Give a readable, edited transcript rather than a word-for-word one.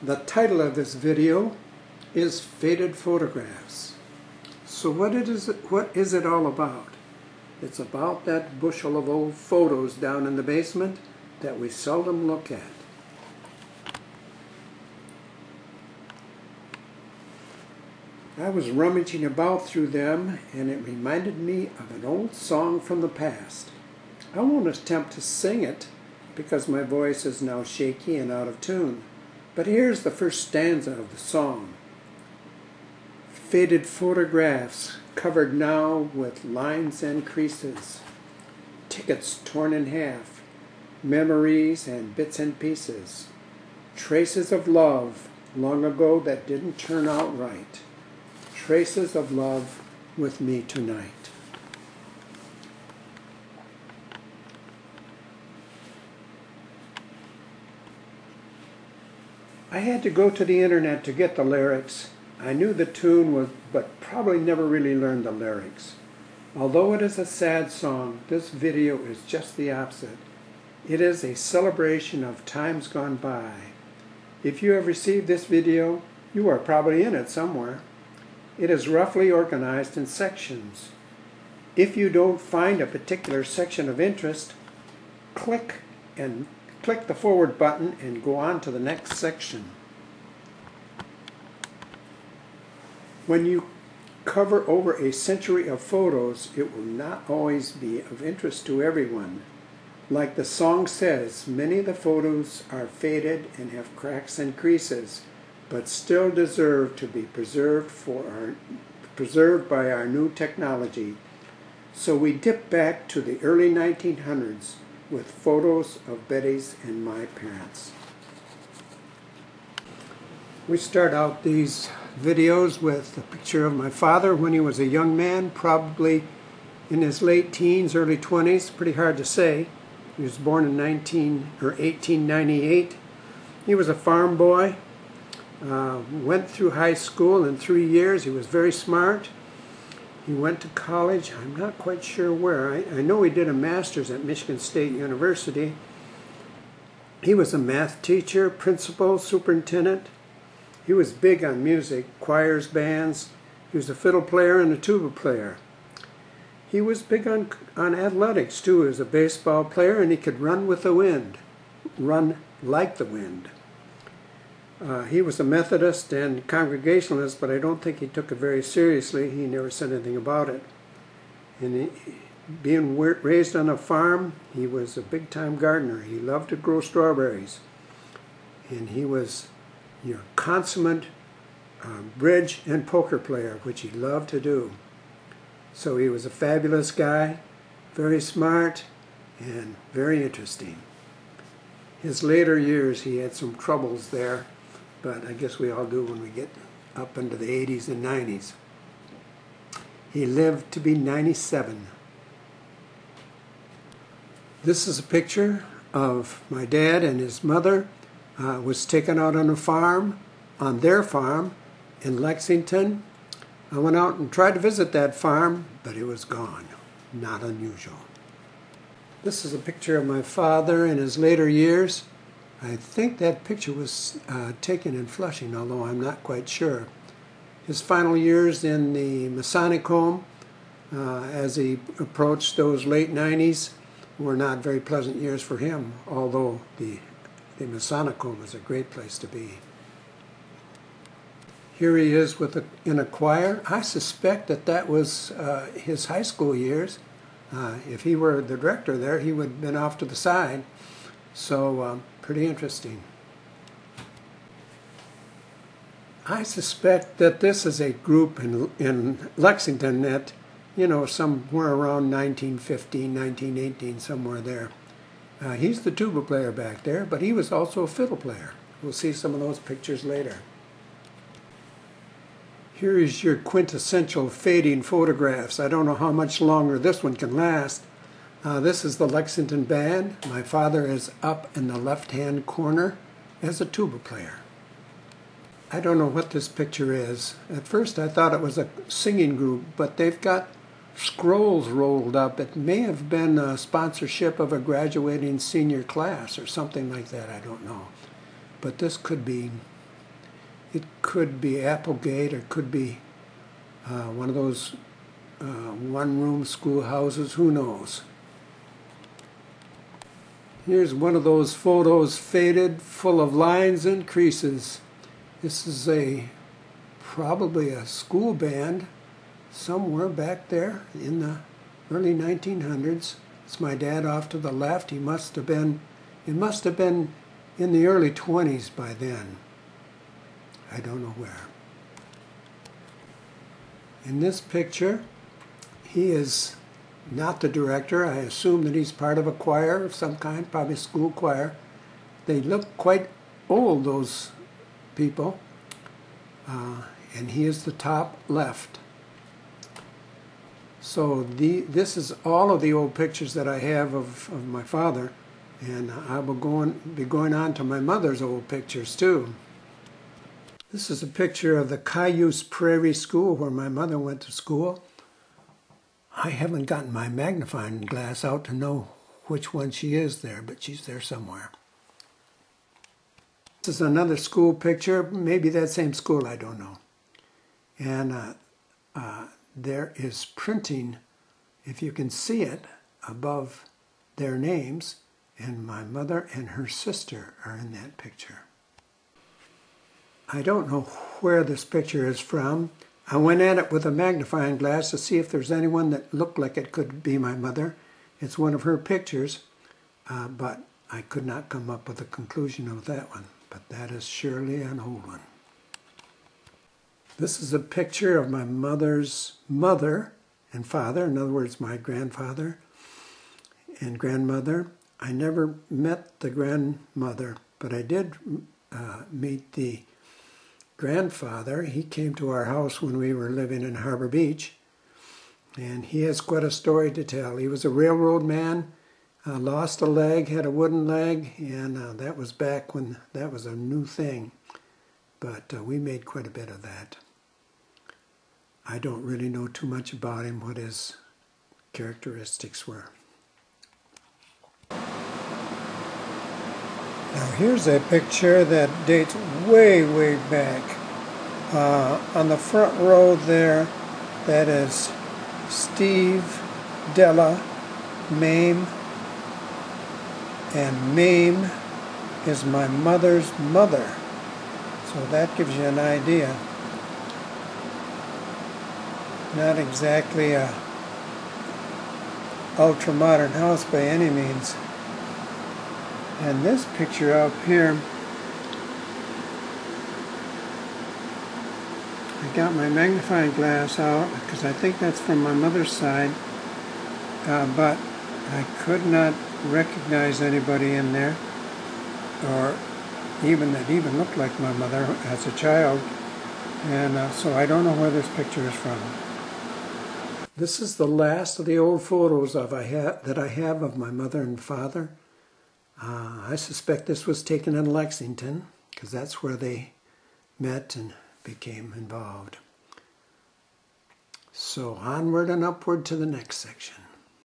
The title of this video is Faded Photographs. So what is it all about? It's about that bushel of old photos down in the basement that we seldom look at. I was rummaging about through them and it reminded me of an old song from the past. I won't attempt to sing it because my voice is now shaky and out of tune. But here's the first stanza of the song. Faded photographs covered now with lines and creases, tickets torn in half, memories and bits and pieces, traces of love long ago that didn't turn out right, traces of love with me tonight. I had to go to the internet to get the lyrics. I knew the tune but probably never really learned the lyrics. Although it is a sad song, this video is just the opposite. It is a celebration of times gone by. If you have received this video, you are probably in it somewhere. It is roughly organized in sections. If you don't find a particular section of interest, click the forward button and go on to the next section. When you cover over a century of photos, it will not always be of interest to everyone. Like the song says, many of the photos are faded and have cracks and creases, but still deserve to be preserved by our new technology. So we dip back to the early 1900s with photos of Betty's and my parents. We start out these videos with a picture of my father when he was a young man, probably in his late teens, early 20s, pretty hard to say. He was born in 1898. He was a farm boy, went through high school in 3 years. He was very smart. He went to college, I'm not quite sure where. I know he did a master's at Michigan State University. He was a math teacher, principal, superintendent. He was big on music, choirs, bands. He was a fiddle player and a tuba player. He was big on athletics too. He was a baseball player and he could run with the wind, run like the wind. He was a Methodist and Congregationalist, but I don't think he took it very seriously. He never said anything about it. And being raised on a farm, he was a big-time gardener. He loved to grow strawberries. And he was your consummate bridge and poker player, which he loved to do. So he was a fabulous guy, very smart, and very interesting. His later years, he had some troubles there, but I guess we all do when we get up into the 80s and 90s. He lived to be 97. This is a picture of my dad and his mother. Was taken out on a farm, on their farm in Lexington. I went out and tried to visit that farm, but it was gone. Not unusual. This is a picture of my father in his later years. I think that picture was taken in Flushing, although I'm not quite sure. His final years in the Masonic home, as he approached those late 90s, were not very pleasant years for him, although the Masonic home is a great place to be. Here he is in a choir. I suspect that was his high school years. If he were the director there, he would have been off to the side. So pretty interesting. I suspect that this is a group in Lexington that, somewhere around 1915, 1918, somewhere there. He's the tuba player back there, but he was also a fiddle player. We'll see some of those pictures later. Here is your quintessential fading photographs. I don't know how much longer this one can last. This is the Lexington Band. My father is up in the left-hand corner as a tuba player. I don't know what this picture is. At first I thought it was a singing group, but they've got scrolls rolled up. It may have been a sponsorship of a graduating senior class or something like that. I don't know. But this could be could be Applegate, or could be one of those one-room schoolhouses, who knows. Here's one of those photos, faded, full of lines and creases. This is probably a school band somewhere back there in the early 1900s. It's my dad off to the left. It must have been in the early 20s by then. I don't know where. In this picture, he is not the director. I assume that he's part of a choir of some kind, probably a school choir. They look quite old, those people. And he is the top left. So this is all of the old pictures that I have of my father, and I will be going on to my mother's old pictures too. This is a picture of the Cayuse Prairie School where my mother went to school. I haven't gotten my magnifying glass out to know which one she is there, but she's there somewhere. This is another school picture, maybe that same school, I don't know. And there is printing, if you can see it, above their names, and my mother and her sister are in that picture. I don't know where this picture is from. I went at it with a magnifying glass to see if there's anyone that looked like it could be my mother. It's one of her pictures, but I could not come up with a conclusion of that one. But that is surely an old one. This is a picture of my mother's mother and father, in other words, my grandfather and grandmother. I never met the grandmother, but I did meet the grandfather. He came to our house when we were living in Harbor Beach, and he has quite a story to tell. He was a railroad man, lost a leg, had a wooden leg, and that was back when that was a new thing. But we made quite a bit of that. I don't really know too much about him, what his characteristics were. Now here's a picture that dates way, way back. On the front row there, that is Steve, Della, Mame, and Mame is my mother's mother. So that gives you an idea. Not exactly a ultra-modern house by any means. And this picture up here, I got my magnifying glass out because I think that's from my mother's side, but I could not recognize anybody in there, or even that even looked like my mother as a child, and so I don't know where this picture is from. This is the last of the old photos that I have of my mother and father. I suspect this was taken in Lexington, because that's where they met and became involved. So onward and upward to the next section.